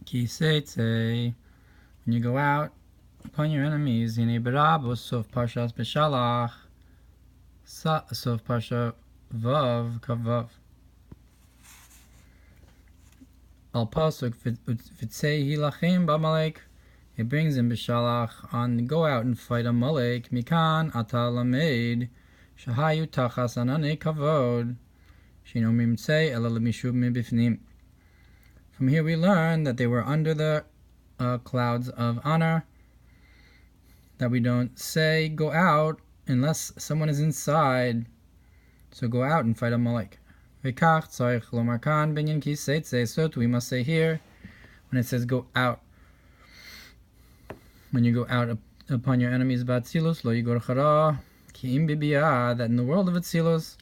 Tetzeh, when you go out upon your enemies, Hine Barabos, Sof Parshas Beshalach, Sof Parsha Vav Kavav. Al Pasuk V'tzei Hilachim B'Amalek. It brings in Beshalach on go out and fight Amalek. Mikan Ata Lamed Shahayu Tachas Anane Kavod Shino Mimtzei Ela Lemishub Mibifnim. From here we learn that they were under the clouds of honor, that we don't say go out unless someone is inside. So go out and fight Amalek. V'kach tzarich lomar kan binyan ki Tetzeh. So we must say here, when it says go out, when you go out upon your enemies, b'atzilus lo yigor chara ki im bibiyah, that in the world of Atzilus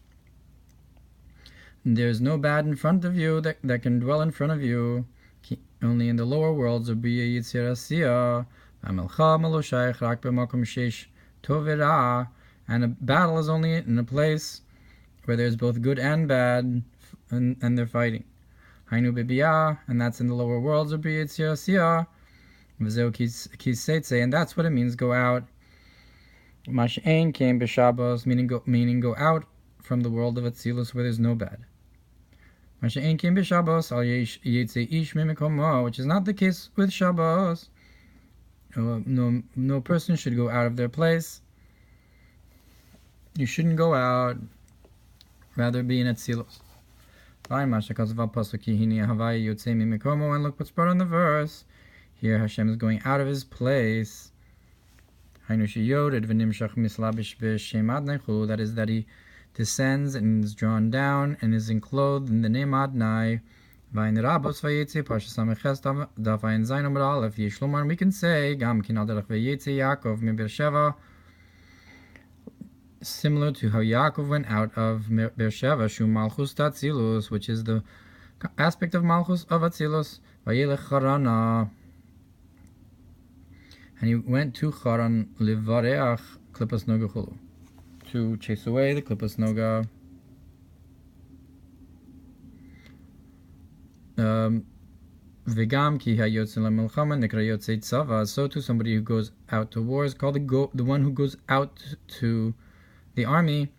there's no bad in front of you that can dwell in front of you. Only in the lower worlds of B'ya Yitzir Asiyah, V'amelcha Melo Shaykh Rak B'makom Sheish Tov V'Ra, and a battle is only in a place where there's both good and bad, and they're fighting. Hainu B'Biyah, and that's in the lower worlds of B'ya Yitzir Asiyah, V'zeu Ki Tetzeh, and that's what it means go out. Mash'ein came B'Shabbos, meaning go out from the world of Atzilus where there's no bad. Masha'en came b'Shabbos al yetze ish mimikomo, which is not the case with Shabbos. No person should go out of their place. You shouldn't go out, rather be in Atzilus. And look what's brought on the verse. Here Hashem is going out of his place. That is, that he descends and is drawn down and is enclothed in the name Adonai. And we can say similar to how Yaakov went out of Beersheva, Shu Malchus Tatzilus, which is the aspect of Malchus of Atzilus, and he went to Charan Livareach Klipas Nogachulu, to chase away the Klipas Noga. V'gam ki hayotze lemilchama nikra yotzei tzava. So too, somebody who goes out to war is called the one who goes out to the army.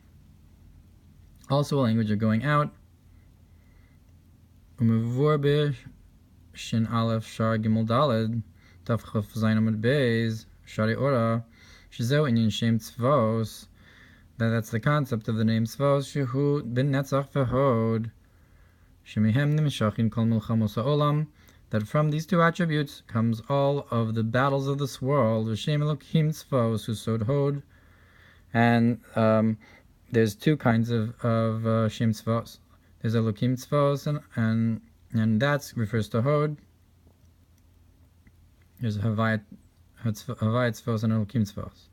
Also a language of going out. Umevur be shin aleph shar gimel daled taf chaf zayin amud beis shari ora shizeu inyan shem tzvos. That's the concept of the name Tzvos, Shehu bin Netzach v'Hod, Shemihem nimshachin kol milchamos ha'olam, that from these two attributes comes all of the battles of this world, V'shem Elokim Tzvos, who sod Hod. And there's two kinds of Shem Tzvos. There's Elokim Tzvos, and that refers to Hod. There's Havayat Tzvos and Elokim Tzvos.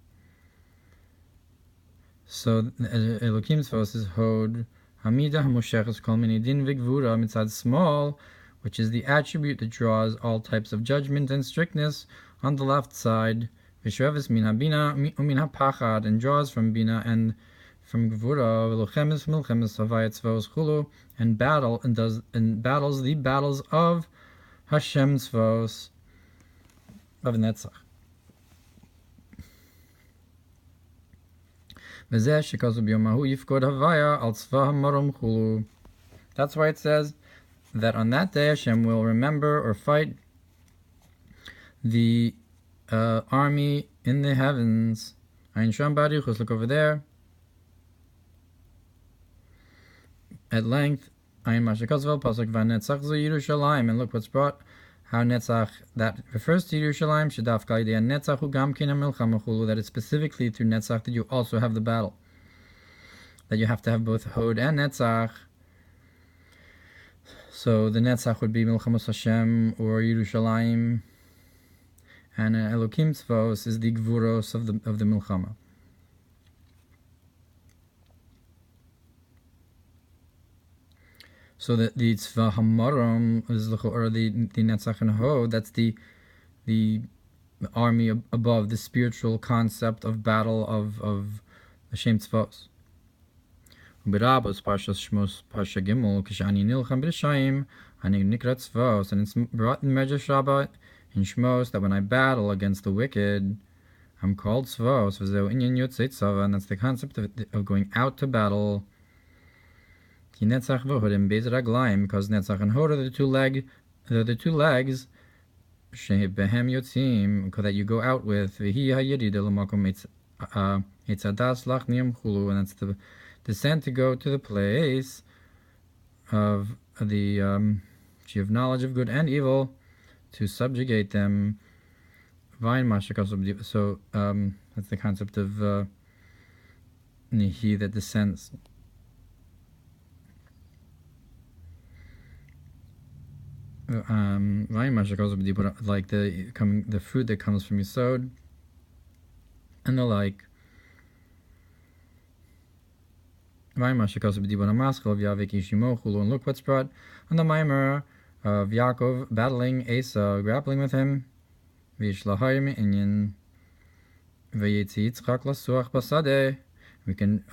So Elokim Tzvos is Hod, Hamida Hamusheches Kol Mini Din Vigvura Mitzad Small, which is the attribute that draws all types of judgment and strictness on the left side. Vishrevis Min Habina Umin HaPachad, and draws from Bina and from Gvura. Velochemes Milchemes Havayat Tzvos Chulu, and battles the battles of Hashem Tzvos of Netzach. That's why it says that on that day Hashem will remember or fight the army in the heavens. Look over there. At length, and look what's brought. How Netzach, that refers to Yerushalayim, that it's specifically through Netzach that you also have the battle. That you have to have both Hod and Netzach. So the Netzach would be Milchamos Hashem or Yerushalayim, and Elokim Tzvos is the Gvuros of the Milchama. So the Tzva Hamaram is the Netzach and Hod. That's the army above, the spiritual concept of battle of the Shem Tzvos. Birabos Parshas Shmos Parsha Gimel Kishani Nilcham B'Rishayim Nikrat Tzvos, and it's brought in Medrash Rabbah in Shmos that when I battle against the wicked, I'm called Tzvos, and that's the concept of going out to battle. Because Netzach and Hod are the two legs that you go out with. And that's the descent to go to the place of the of knowledge of good and evil, to subjugate them. So that's the concept of Nihi that descends. Like the fruit that comes from Yisod and the like. And look what's brought on the Mamar of Yaakov battling Esau, grappling with him. We can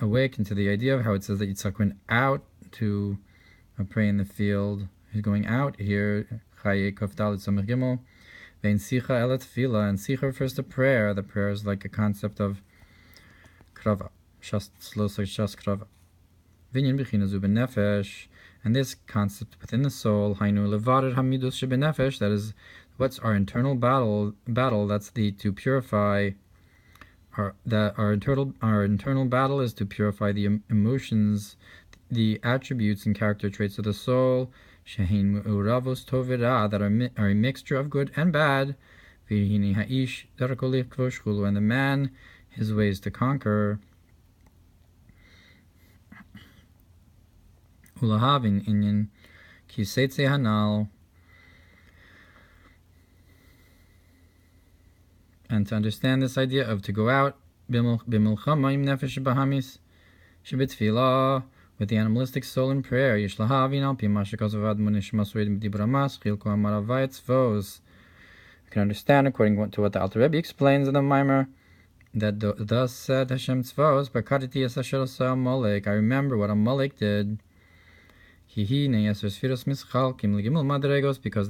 awaken to the idea of how it says that Yitzchak went out to pray in the field. He's going out here. And Sicha refers to prayer. The prayer is like a concept of krava, shas krava. And this concept within the soul, that is what's our internal battle. That's to purify. Our internal battle is to purify the emotions, the attributes and character traits of the soul, that are a mixture of good and bad. And the man, his ways to conquer. And to understand this idea of to go out with the animalistic soul in prayer, we can understand according to what the Alter Rebbe explains in the Mamar, that thus said Hashem Tzvos, I remember what Amalek did. Because the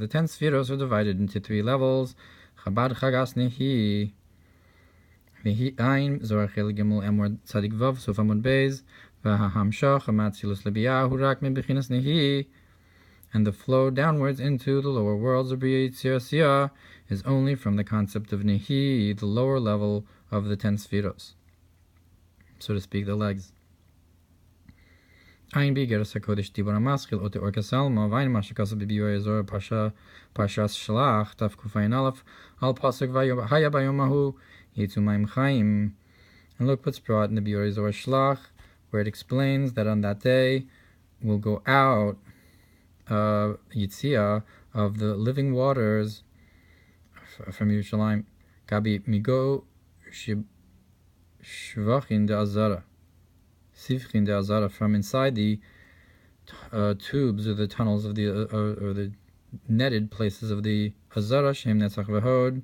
10 Sfiros are divided into 3 levels. Chabad Chagas Nehi Vehi Ein Zorachel Gimel Emor Tzadik Vav Sof Amud Beis Vahamshach Amatzilus Lebiyahu Rak Mebechinas Nehi, and the flow downwards into the lower worlds of Bria Yitzir Asiyah is only from the concept of Nehi, the lower level of the 10 Sfiros, so to speak, the legs. Ein Bigeras HaKodesh Dibur HaMaschil Ote Ohr Kasalma Vayin Mashakasa Bibiyoi Azor Parshas Shalach Taf Kufayin Aleph Al Pasuk Haya Bayomahu Yitzu Maim Chaim. And look what's brought in the Biyoi Azor Shalach, where it explains that on that day will go out Yitzia of the living waters from Yerushalayim. Gabi Migo Shvachin de Azara. Sivchin de Azara, from inside the tubes or the tunnels of the or the netted places of the Azara, Shem Netzach v'Hod,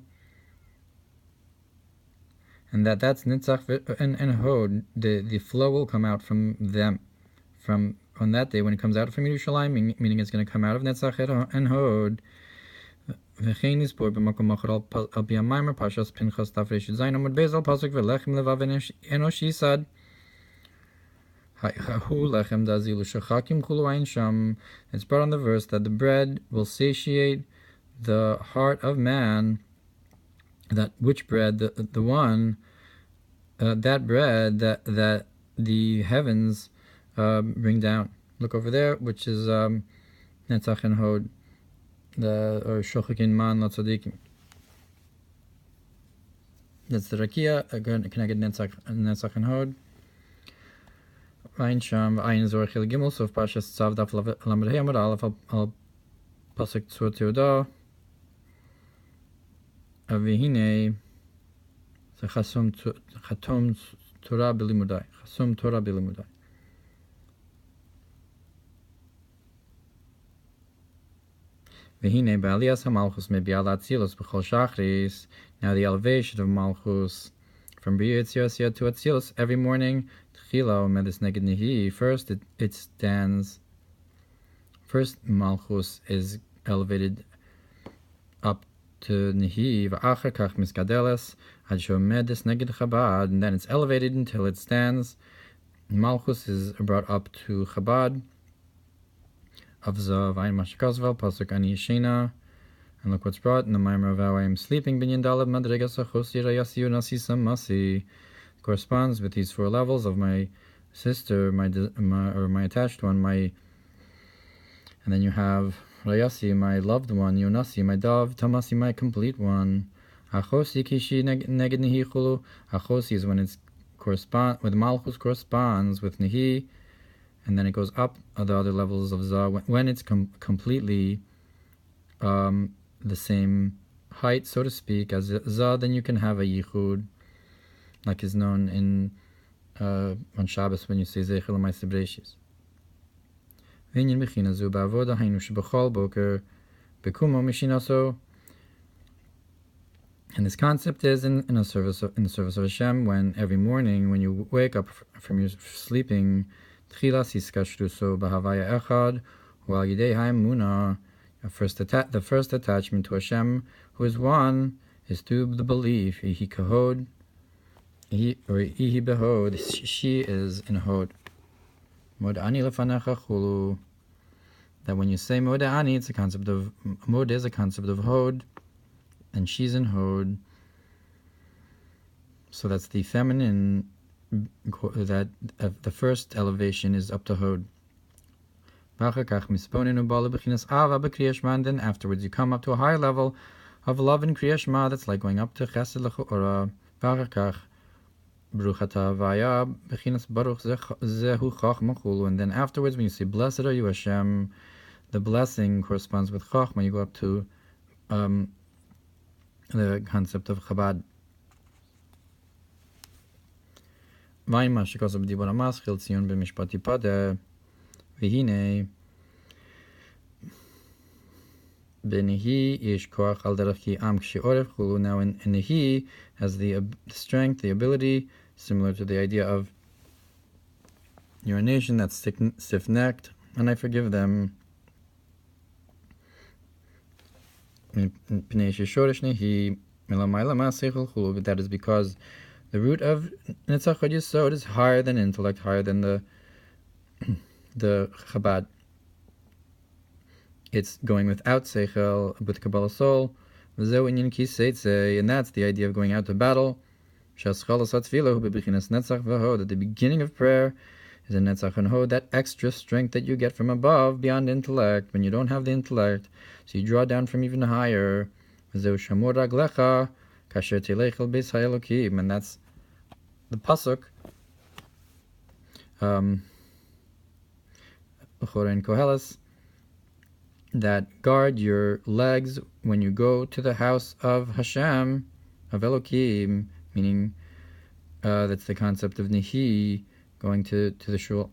and that's Netzach and Hod. The flow will come out from them, from on that day when it comes out from Yerushalayim, meaning it's going to come out of Netzach and Hod. V'chein ispor b'makom achar al pi Mamar Parshas Pinchas Taf Reish Zayin Amud Beis al pasuk v'lechem levav enosh yisad. It's brought on the verse that the bread will satiate the heart of man. That which bread? The one, that bread that the heavens bring down. Look over there, which is Netzach and Hod, or Shochakin Man Latzadikim. That's the Rakia. Again, can I get Netzach and Hod? Ein Sham, Ein Zorchel Gimel, so Parshas Tzav Daf Lamed Hey Amud Aleph al Pasuk Tzur Teodah. Avihine, so Chasom Torah Bilimudai. Chasom Torah Bilimudai. Vihine Ba'aliyas HaMalchus Mebi'al Atzilus B'chol Shachris. Now the elevation of Malchus from Bria Yitzir to Atzilus every morning. First, it stands First, Malchus is elevated up to Nihi, v'achar kach miskadeles, ad shomedes neged Chabad, and then it's elevated until it stands. Malchus is brought up to Chabad. Avza v'ayin mashakazval, pasuk ani yeshena. And look what's brought in the Mamar of how I am sleeping. Binyan dalad madregas achosi rayasiu nasi samasi. Corresponds with these 4 levels of my sister, my attached one, and then you have Rayasi, my loved one, Yonasi, my dove, Tamasi, my complete one. Achosi kishi neged nihi chulu. Achosi is when it's with Malchus corresponds with Nihi, and then it goes up the other levels of Za when it's completely the same height, so to speak, as Za. Then you can have a Yichud, like is known in on Shabbos when you say Zeichel Ma'aseh Bereishis. V'inyan b'china zu ba'avoda hainu shebachol boker bekumo mishinaso. And this concept is in the service of Hashem, when every morning when you wake up from your sleeping, tchilas iskashruso b'havaya echad u'al yidei ha'emuna. The first attachment to Hashem, who is one, is through the belief. Ihi kahod. Ihi behod, she is in hod. Mod'ani lefanecha chulu. That when you say mod'ani, it's a concept of mod is a concept of hod, and she's in hod. So that's the feminine. That the first elevation is up to hod. Then afterwards you come up to a higher level of love in Kriya Shema. That's like going up to Chesed L'Chora. And then afterwards, when you say Blessed are you Hashem, the blessing corresponds with Chachma. You go up to the concept of Chabad. B'nihi ish koach al derech am kshe'oref chulu. Now in Nihi has the strength, the ability, similar to the idea of you're a nation that's stiff-necked, and I forgive them. But that is because the root of Netzach Yisod is higher than intellect, higher than the Chabad. It's going without Seichel, with Kabbalah soul, and that's the idea of going out to battle. At the beginning of prayer is a Netzach and Hod, that extra strength that you get from above, beyond intellect, when you don't have the intellect, so you draw down from even higher. And that's the pasuk in Koheles, that guard your legs when you go to the house of Hashem, of Elokim, meaning that's the concept of Nihi, going to the shul.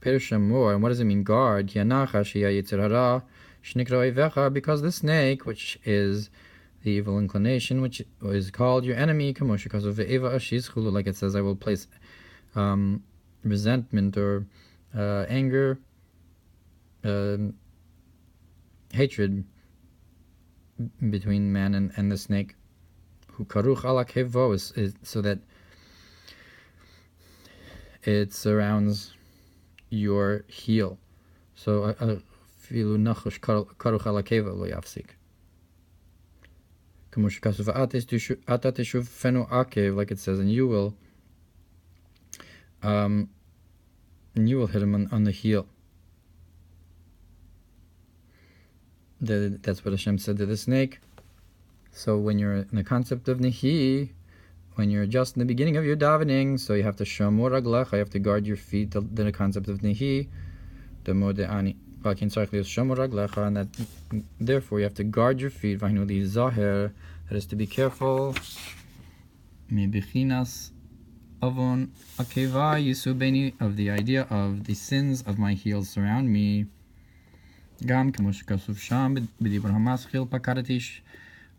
More, and what does it mean, guard? Because the snake, which is the evil inclination, which is called your enemy, like it says, I will place resentment or anger, hatred between man and the snake. Who karuch ala kevo is so that it surrounds your heel. So filu nachush karuch ala kevo lo yafsik. Like it says, and you will hit him on the heel. That's what Hashem said to the snake. So when you're in the concept of Nihi, when you're just in the beginning of your davening, so you have to shamor raglecha, you have to guard your feet, the concept of Nihi, the mode'ani. And that therefore you have to guard your feet. That is to be careful. Mebichinas avon akeva yisubeni, of the idea of the sins of my heels surround me. Gam kamushkasuf sham b'dibur hamaschil pakaratish.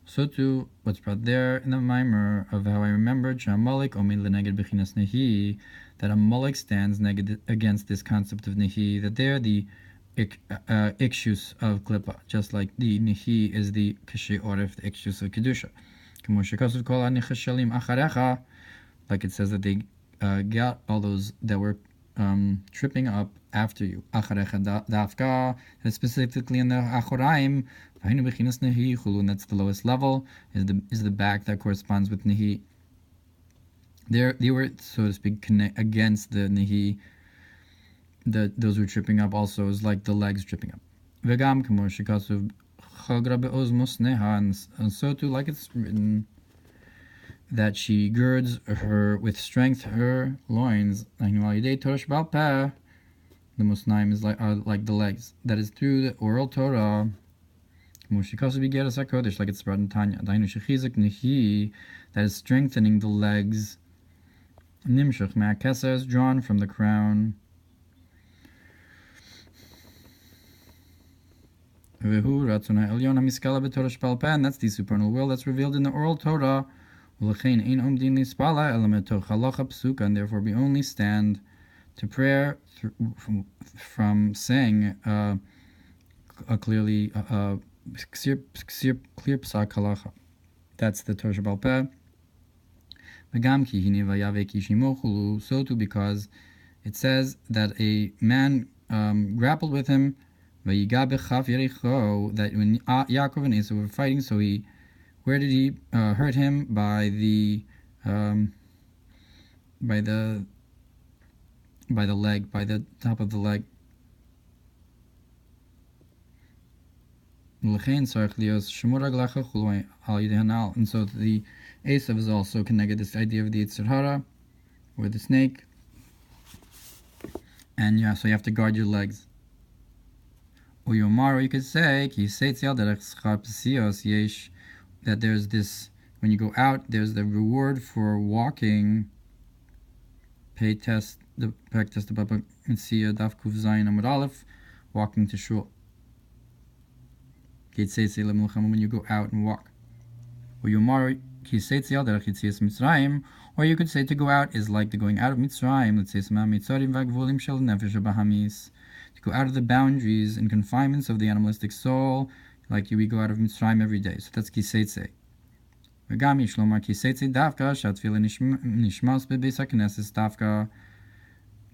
So too, what's brought there in the Mamar of how I remembered Shamalek omid leneged bechinas nehi, that a Amalek stands against this concept of nehi, that there the ikshus of klipa, just like the nihi is the kashe orif, the ikshus of kedusha. Like it says that they got all those that were tripping up after you. Acharecha dafka, and specifically in the achoraim, and that's the lowest level, is the back that corresponds with nihi. They were, so to speak, against the nihi. Those who are tripping up also is like the legs tripping up. Vegam k'mor shekasuv chagra be'oz musneha, and so too, like it's written, that she girds her with strength her loins. The musnaim is like the legs. That is through the oral Torah. Like it's brought in Tanya. That is strengthening the legs. Nimshach ma'akesa is drawn from the crown. And that's the supernal will that's revealed in the oral Torah. And therefore we only stand to prayer from saying a clearly clear psak halacha. That's the Torah Shebal Peh. So too, because it says that a man grappled with him, that when Yaakov and Esau were fighting, so where did he hurt him? By the leg, by the top of the leg. And so the Esau is also connected this idea of the Yetzer Hara, or the snake. And yeah, so you have to guard your legs. Or Mamar, you could say, that there's this, when you go out, there's the reward for walking. The Baba Mitzia Daf Kuf Zayin Amud Aleph, walking to shul. When you go out and walk. Or you could say to go out is like the going out of Mitzrayim. Let's say to go out of the boundaries and confinements of the animalistic soul, like we go out of Mitzrayim every day. So that's Kisetzeh.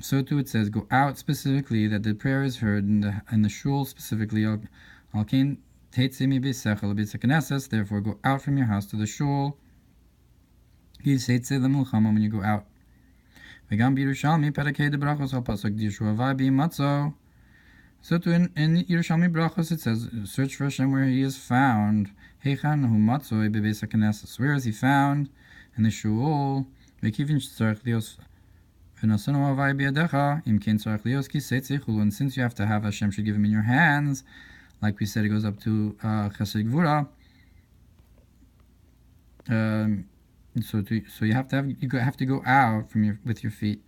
So too it says, go out specifically, that the prayer is heard in the shul specifically. Therefore go out from your house to the shul. When you go out. So too in Yerushalmi Brachos it says, search for Hashem where he is found. Where is he found? In the shul. And since you have to have Hashem should give him in your hands, like we said, it goes up to Chesed Gvura. So you have to go out with your feet.